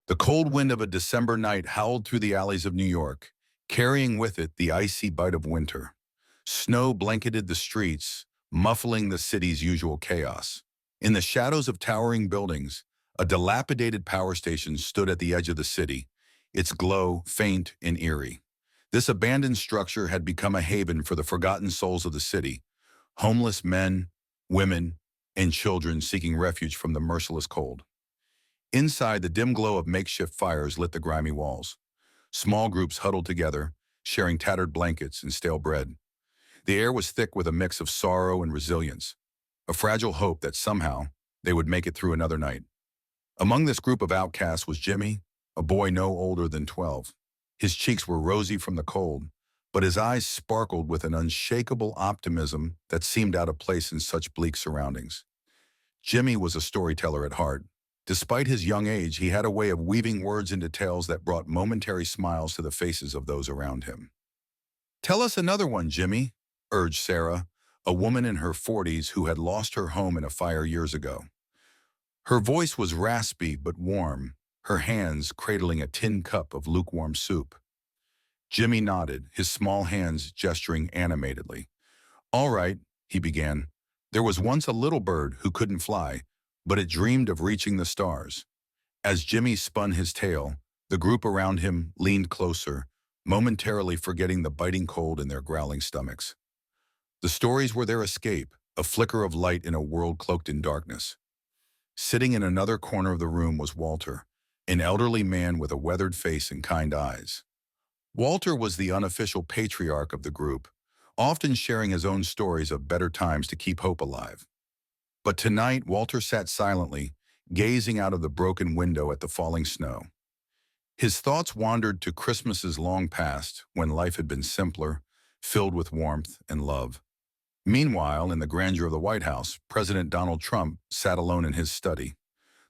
The cold wind of a December night howled through the alleys of New York, carrying with it the icy bite of winter. Snow blanketed the streets, muffling the city's usual chaos. In the shadows of towering buildings, a dilapidated power station stood at the edge of the city, its glow faint and eerie. This abandoned structure had become a haven for the forgotten souls of the city, homeless men, women, and children seeking refuge from the merciless cold. Inside, the dim glow of makeshift fires lit the grimy walls. Small groups huddled together, sharing tattered blankets and stale bread. The air was thick with a mix of sorrow and resilience, a fragile hope that somehow they would make it through another night. Among this group of outcasts was Jimmy, a boy no older than 12. His cheeks were rosy from the cold, but his eyes sparkled with an unshakable optimism that seemed out of place in such bleak surroundings. Jimmy was a storyteller at heart. Despite his young age, he had a way of weaving words into tales that brought momentary smiles to the faces of those around him. "Tell us another one, Jimmy," urged Sarah, a woman in her 40s who had lost her home in a fire years ago. Her voice was raspy but warm, her hands cradling a tin cup of lukewarm soup. Jimmy nodded, his small hands gesturing animatedly. "All right," he began. "There was once a little bird who couldn't fly, but it dreamed of reaching the stars." As Jimmy spun his tale, the group around him leaned closer, momentarily forgetting the biting cold in their growling stomachs. The stories were their escape, a flicker of light in a world cloaked in darkness. Sitting in another corner of the room was Walter, an elderly man with a weathered face and kind eyes. Walter was the unofficial patriarch of the group, often sharing his own stories of better times to keep hope alive. But tonight, Walter sat silently, gazing out of the broken window at the falling snow. His thoughts wandered to Christmases long past, when life had been simpler, filled with warmth and love. Meanwhile, in the grandeur of the White House, President Donald Trump sat alone in his study.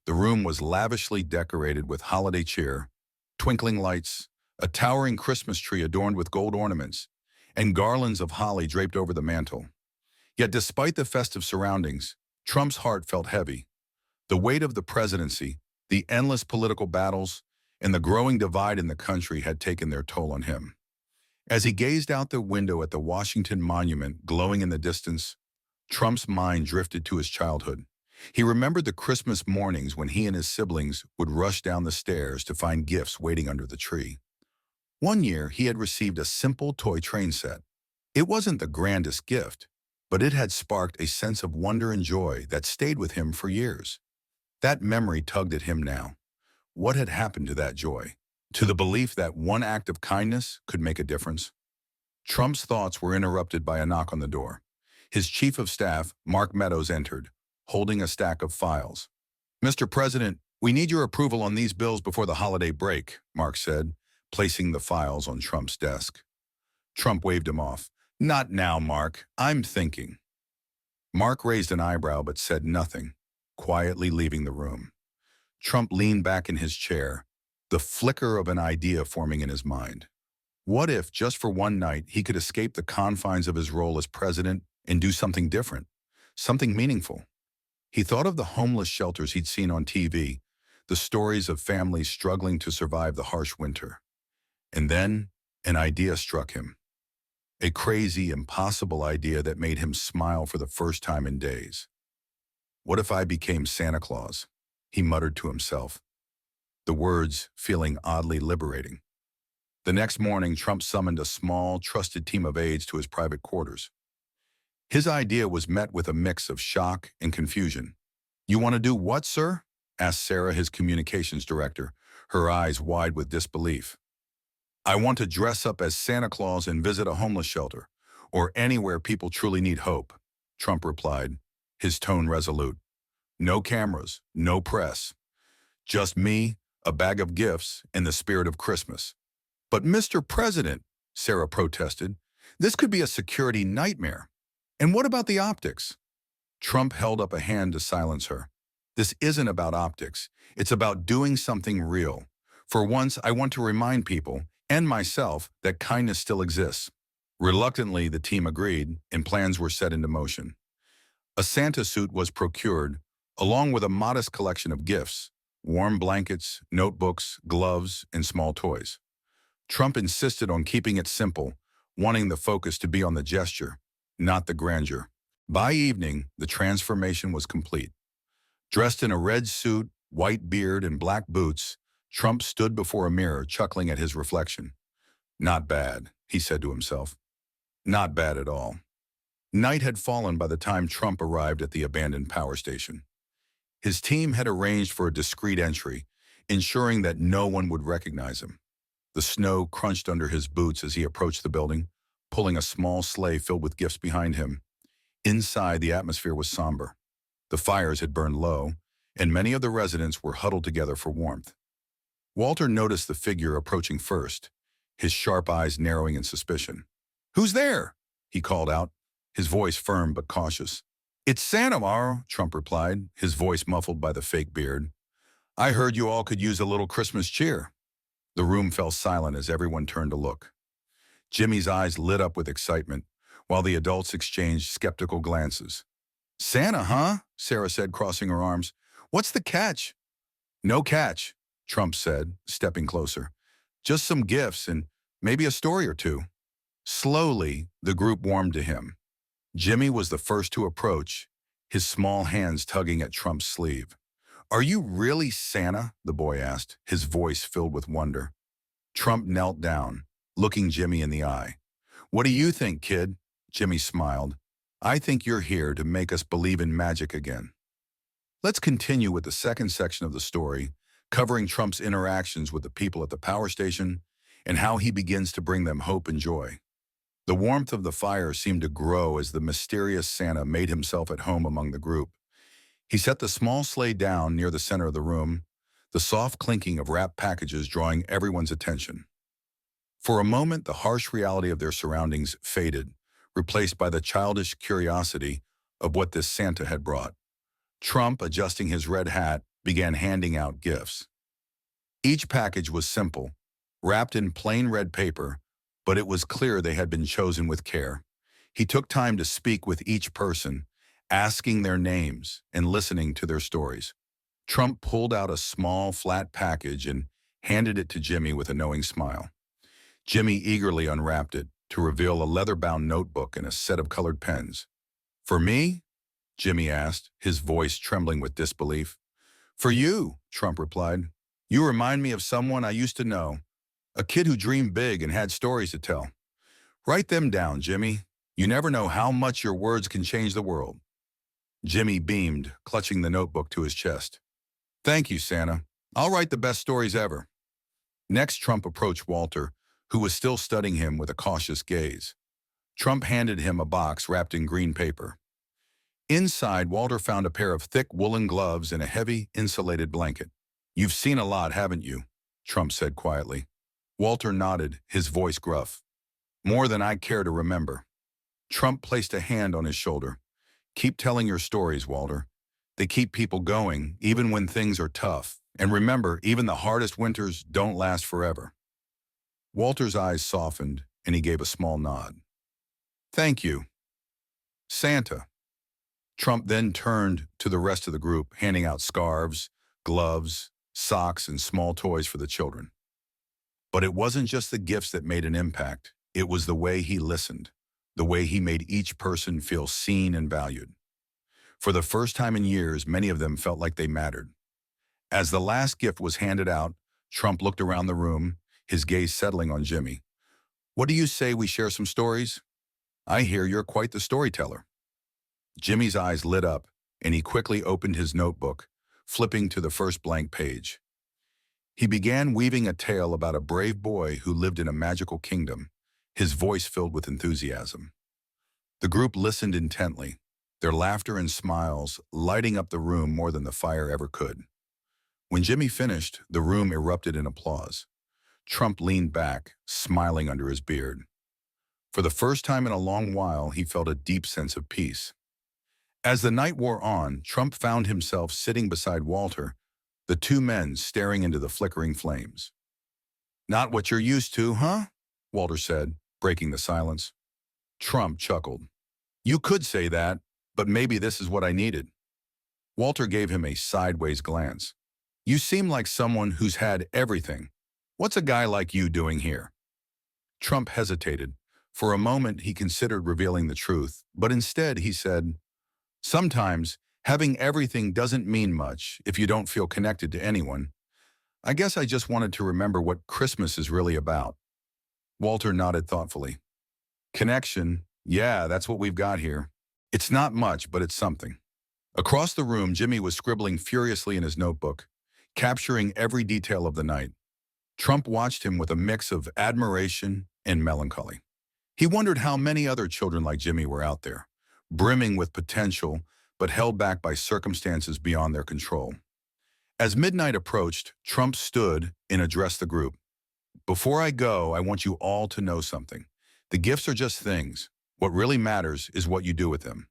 The room was lavishly decorated with holiday cheer, twinkling lights, a towering Christmas tree adorned with gold ornaments, and garlands of holly draped over the mantel. Yet despite the festive surroundings, Trump's heart felt heavy. The weight of the presidency, the endless political battles, and the growing divide in the country had taken their toll on him. As he gazed out the window at the Washington Monument glowing in the distance, Trump's mind drifted to his childhood. He remembered the Christmas mornings when he and his siblings would rush down the stairs to find gifts waiting under the tree. One year, he had received a simple toy train set. It wasn't the grandest gift, but it had sparked a sense of wonder and joy that stayed with him for years. That memory tugged at him now. What had happened to that joy? To the belief that one act of kindness could make a difference? Trump's thoughts were interrupted by a knock on the door. His chief of staff, Mark Meadows, entered, holding a stack of files. "Mr. President, we need your approval on these bills before the holiday break," Mark said, placing the files on Trump's desk. Trump waved him off. "Not now, Mark. I'm thinking." Mark raised an eyebrow but said nothing, quietly leaving the room. Trump leaned back in his chair, the flicker of an idea forming in his mind. What if, just for one night, he could escape the confines of his role as president and do something different, something meaningful? He thought of the homeless shelters he'd seen on TV, the stories of families struggling to survive the harsh winter. And then an idea struck him. A crazy, impossible idea that made him smile for the first time in days. "What if I became Santa Claus?" he muttered to himself, the words feeling oddly liberating. The next morning, Trump summoned a small, trusted team of aides to his private quarters. His idea was met with a mix of shock and confusion. "You want to do what, sir?" asked Sarah, his communications director, her eyes wide with disbelief. "I want to dress up as Santa Claus and visit a homeless shelter, or anywhere people truly need hope," Trump replied, his tone resolute. "No cameras, no press. Just me, a bag of gifts, and the spirit of Christmas." "But Mr. President," Sarah protested, "this could be a security nightmare. And what about the optics?" Trump held up a hand to silence her. "This isn't about optics. It's about doing something real. For once, I want to remind people, and myself, that kindness still exists." Reluctantly, the team agreed, and plans were set into motion. A Santa suit was procured, along with a modest collection of gifts, warm blankets, notebooks, gloves, and small toys. Trump insisted on keeping it simple, wanting the focus to be on the gesture, not the grandeur. By evening, the transformation was complete. Dressed in a red suit, white beard, and black boots, Trump stood before a mirror, chuckling at his reflection. Not bad, he said to himself. Not bad at all. Night had fallen by the time Trump arrived at the abandoned power station. His team had arranged for a discreet entry, ensuring that no one would recognize him. The snow crunched under his boots as he approached the building, pulling a small sleigh filled with gifts behind him. Inside, the atmosphere was somber. The fires had burned low, and many of the residents were huddled together for warmth. Walter noticed the figure approaching first, his sharp eyes narrowing in suspicion. "Who's there?" he called out, his voice firm but cautious. "It's Santa, Morrow," Trump replied, his voice muffled by the fake beard. "I heard you all could use a little Christmas cheer." The room fell silent as everyone turned to look. Jimmy's eyes lit up with excitement, while the adults exchanged skeptical glances. "Santa, huh?" Sarah said, crossing her arms. "What's the catch?" "No catch," Trump said, stepping closer. "Just some gifts and maybe a story or two." Slowly, the group warmed to him. Jimmy was the first to approach, his small hands tugging at Trump's sleeve. "Are you really Santa?" the boy asked, his voice filled with wonder. Trump knelt down, looking Jimmy in the eye. "What do you think, kid?" Jimmy smiled. "I think you're here to make us believe in magic again." Let's continue with the second section of the story, covering Trump's interactions with the people at the power station and how he begins to bring them hope and joy. The warmth of the fire seemed to grow as the mysterious Santa made himself at home among the group. He set the small sleigh down near the center of the room, the soft clinking of wrapped packages drawing everyone's attention. For a moment, the harsh reality of their surroundings faded, replaced by the childish curiosity of what this Santa had brought. Trump, adjusting his red hat, began handing out gifts. Each package was simple, wrapped in plain red paper, but it was clear they had been chosen with care. He took time to speak with each person, asking their names and listening to their stories. Trump pulled out a small, flat package and handed it to Jimmy with a knowing smile. Jimmy eagerly unwrapped it to reveal a leather-bound notebook and a set of colored pens. "For me?" Jimmy asked, his voice trembling with disbelief. "For you," Trump replied. "You remind me of someone I used to know, a kid who dreamed big and had stories to tell. Write them down, Jimmy. You never know how much your words can change the world." Jimmy beamed, clutching the notebook to his chest. "Thank you, Santa. I'll write the best stories ever." Next, Trump approached Walter, who was still studying him with a cautious gaze. Trump handed him a box wrapped in green paper. Inside, Walter found a pair of thick woolen gloves and a heavy, insulated blanket. "You've seen a lot, haven't you?" Trump said quietly. Walter nodded, his voice gruff. "More than I care to remember." Trump placed a hand on his shoulder. "Keep telling your stories, Walter. They keep people going, even when things are tough. And remember, even the hardest winters don't last forever." Walter's eyes softened, and he gave a small nod. "Thank you, Santa." Trump then turned to the rest of the group, handing out scarves, gloves, socks, and small toys for the children. But it wasn't just the gifts that made an impact. It was the way he listened, the way he made each person feel seen and valued. For the first time in years, many of them felt like they mattered. As the last gift was handed out, Trump looked around the room, his gaze settling on Jimmy. "What do you say we share some stories? I hear you're quite the storyteller." Jimmy's eyes lit up, and he quickly opened his notebook, flipping to the first blank page. He began weaving a tale about a brave boy who lived in a magical kingdom, his voice filled with enthusiasm. The group listened intently, their laughter and smiles lighting up the room more than the fire ever could. When Jimmy finished, the room erupted in applause. Trump leaned back, smiling under his beard. For the first time in a long while, he felt a deep sense of peace. As the night wore on, Trump found himself sitting beside Walter, the two men staring into the flickering flames. "Not what you're used to, huh?" Walter said, breaking the silence. Trump chuckled. "You could say that, but maybe this is what I needed." Walter gave him a sideways glance. You seem like someone who's had everything. What's a guy like you doing here?" Trump hesitated. For a moment, he considered revealing the truth, but instead he said, "Sometimes having everything doesn't mean much if you don't feel connected to anyone. I guess I just wanted to remember what Christmas is really about." Walter nodded thoughtfully. "Connection, yeah, that's what we've got here. It's not much, but it's something." Across the room, Jimmy was scribbling furiously in his notebook, capturing every detail of the night. Trump watched him with a mix of admiration and melancholy. He wondered how many other children like Jimmy were out there, brimming with potential, but held back by circumstances beyond their control. As midnight approached, Trump stood and addressed the group. "Before I go, I want you all to know something. The gifts are just things. What really matters is what you do with them.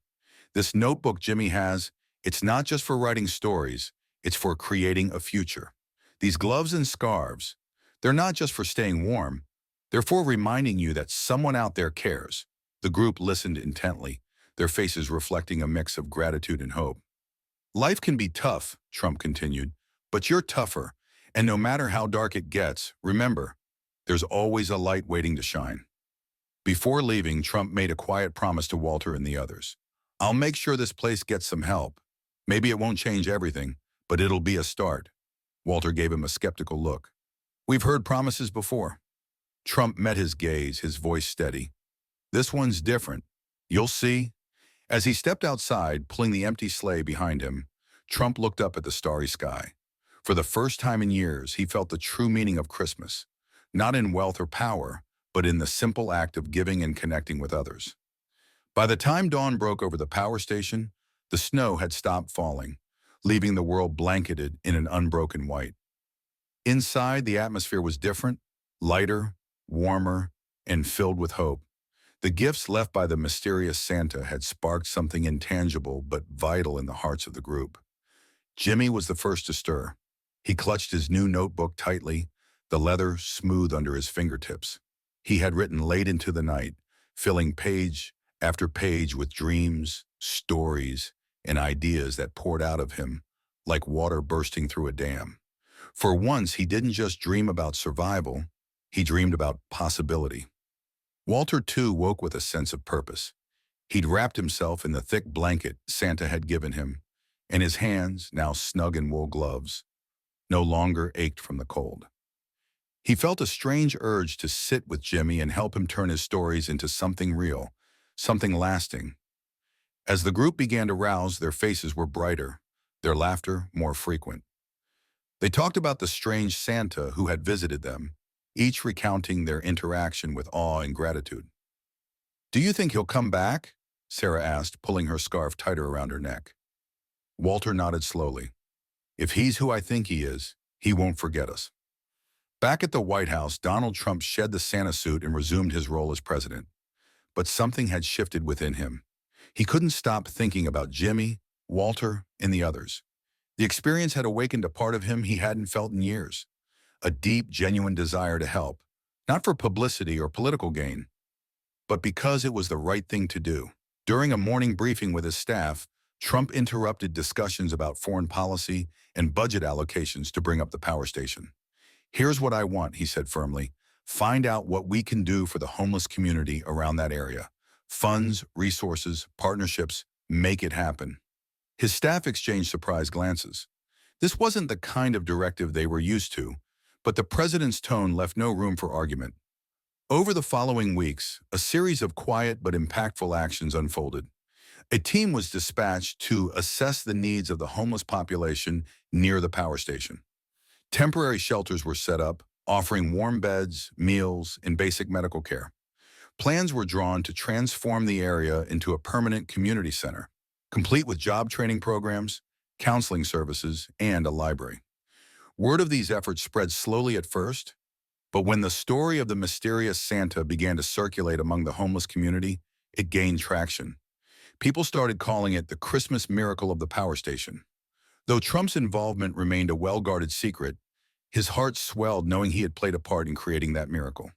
This notebook Jimmy has, it's not just for writing stories, it's for creating a future. These gloves and scarves, they're not just for staying warm, they're for reminding you that someone out there cares." The group listened intently, their faces reflecting a mix of gratitude and hope. "Life can be tough," Trump continued, "but you're tougher, and no matter how dark it gets, remember, there's always a light waiting to shine." Before leaving, Trump made a quiet promise to Walter and the others. "I'll make sure this place gets some help. Maybe it won't change everything, but it'll be a start." Walter gave him a skeptical look. "We've heard promises before." Trump met his gaze, his voice steady. "This one's different. You'll see." As he stepped outside, pulling the empty sleigh behind him, Trump looked up at the starry sky. For the first time in years, he felt the true meaning of Christmas, not in wealth or power, but in the simple act of giving and connecting with others. By the time dawn broke over the power station, the snow had stopped falling, leaving the world blanketed in an unbroken white. Inside, the atmosphere was different, lighter, warmer, and filled with hope. The gifts left by the mysterious Santa had sparked something intangible but vital in the hearts of the group. Jimmy was the first to stir. He clutched his new notebook tightly, the leather smooth under his fingertips. He had written late into the night, filling page after page with dreams, stories, and ideas that poured out of him like water bursting through a dam. For once, he didn't just dream about survival, he dreamed about possibility. Walter, too, woke with a sense of purpose. He'd wrapped himself in the thick blanket Santa had given him, and his hands, now snug in wool gloves, no longer ached from the cold. He felt a strange urge to sit with Jimmy and help him turn his stories into something real, something lasting. As the group began to rouse, their faces were brighter, their laughter more frequent. They talked about the strange Santa who had visited them, each recounting their interaction with awe and gratitude. "Do you think he'll come back?" Sarah asked, pulling her scarf tighter around her neck. Walter nodded slowly. "If he's who I think he is, he won't forget us." Back at the White House, Donald Trump shed the Santa suit and resumed his role as president. But something had shifted within him. He couldn't stop thinking about Jimmy, Walter, and the others. The experience had awakened a part of him he hadn't felt in years. A deep, genuine desire to help, not for publicity or political gain, but because it was the right thing to do. During a morning briefing with his staff, Trump interrupted discussions about foreign policy and budget allocations to bring up the power station. "Here's what I want," he said firmly. "Find out what we can do for the homeless community around that area. Funds, resources, partnerships, make it happen." His staff exchanged surprised glances. This wasn't the kind of directive they were used to, but the president's tone left no room for argument. Over the following weeks, a series of quiet but impactful actions unfolded. A team was dispatched to assess the needs of the homeless population near the power station. Temporary shelters were set up, offering warm beds, meals, and basic medical care. Plans were drawn to transform the area into a permanent community center, complete with job training programs, counseling services, and a library. Word of these efforts spread slowly at first, but when the story of the mysterious Santa began to circulate among the homeless community, it gained traction. People started calling it the Christmas miracle of the power station. Though Trump's involvement remained a well-guarded secret, his heart swelled knowing he had played a part in creating that miracle.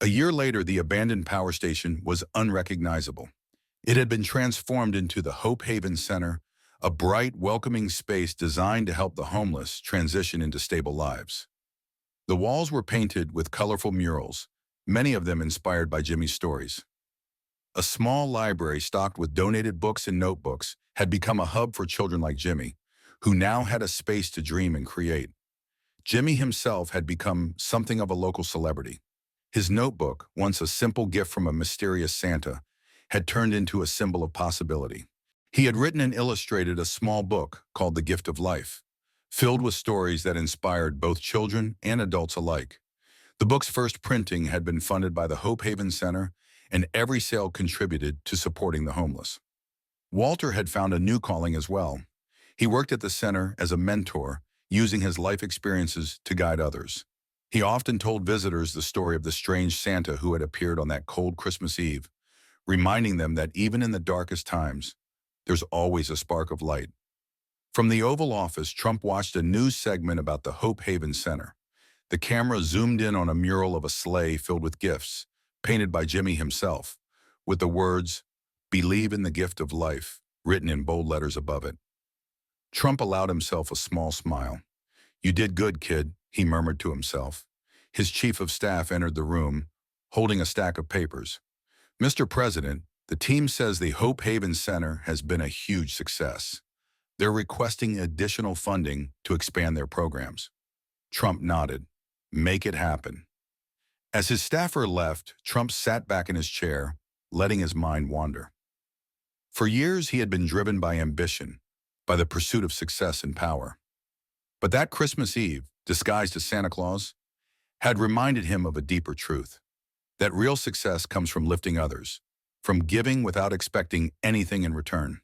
A year later, the abandoned power station was unrecognizable. It had been transformed into the Hope Haven Center, a bright, welcoming space designed to help the homeless transition into stable lives. The walls were painted with colorful murals, many of them inspired by Jimmy's stories. A small library stocked with donated books and notebooks had become a hub for children like Jimmy, who now had a space to dream and create. Jimmy himself had become something of a local celebrity. His notebook, once a simple gift from a mysterious Santa, had turned into a symbol of possibility. He had written and illustrated a small book called The Gift of Life, filled with stories that inspired both children and adults alike. The book's first printing had been funded by the Hope Haven Center, and every sale contributed to supporting the homeless. Walter had found a new calling as well. He worked at the center as a mentor, using his life experiences to guide others. He often told visitors the story of the strange Santa who had appeared on that cold Christmas Eve, reminding them that even in the darkest times, there's always a spark of light. From the Oval Office, Trump watched a news segment about the Hope Haven Center. The camera zoomed in on a mural of a sleigh filled with gifts, painted by Jimmy himself, with the words, "Believe in the gift of life," written in bold letters above it. Trump allowed himself a small smile. "You did good, kid," he murmured to himself. His chief of staff entered the room, holding a stack of papers. "Mr. President, the team says the Hope Haven Center has been a huge success. They're requesting additional funding to expand their programs." Trump nodded. "Make it happen." As his staffer left, Trump sat back in his chair, letting his mind wander. For years, he had been driven by ambition, by the pursuit of success and power. But that Christmas Eve, disguised as Santa Claus, had reminded him of a deeper truth, that real success comes from lifting others, from giving without expecting anything in return.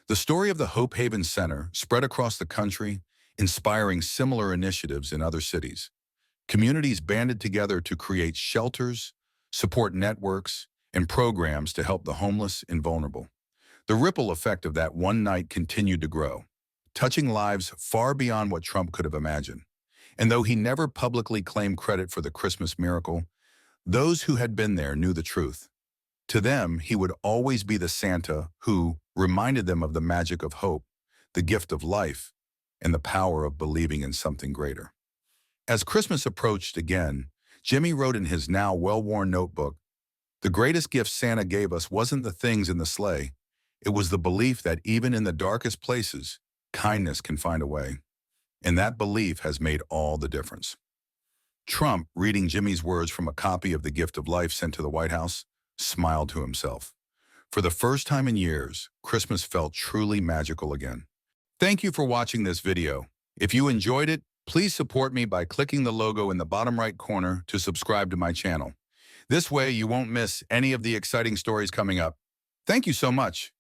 The story of the Hope Haven Center spread across the country, inspiring similar initiatives in other cities. Communities banded together to create shelters, support networks, and programs to help the homeless and vulnerable. The ripple effect of that one night continued to grow, touching lives far beyond what Trump could have imagined. And though he never publicly claimed credit for the Christmas miracle, those who had been there knew the truth. To them, he would always be the Santa who reminded them of the magic of hope, the gift of life, and the power of believing in something greater. As Christmas approached again, Jimmy wrote in his now well-worn notebook, "The greatest gift Santa gave us wasn't the things in the sleigh. It was the belief that even in the darkest places, kindness can find a way. And that belief has made all the difference." Trump, reading Jimmy's words from a copy of The Gift of Life sent to the White House, smiled to himself. For the first time in years, Christmas felt truly magical again. Thank you for watching this video. If you enjoyed it, please support me by clicking the logo in the bottom right corner to subscribe to my channel. This way you won't miss any of the exciting stories coming up. Thank you so much.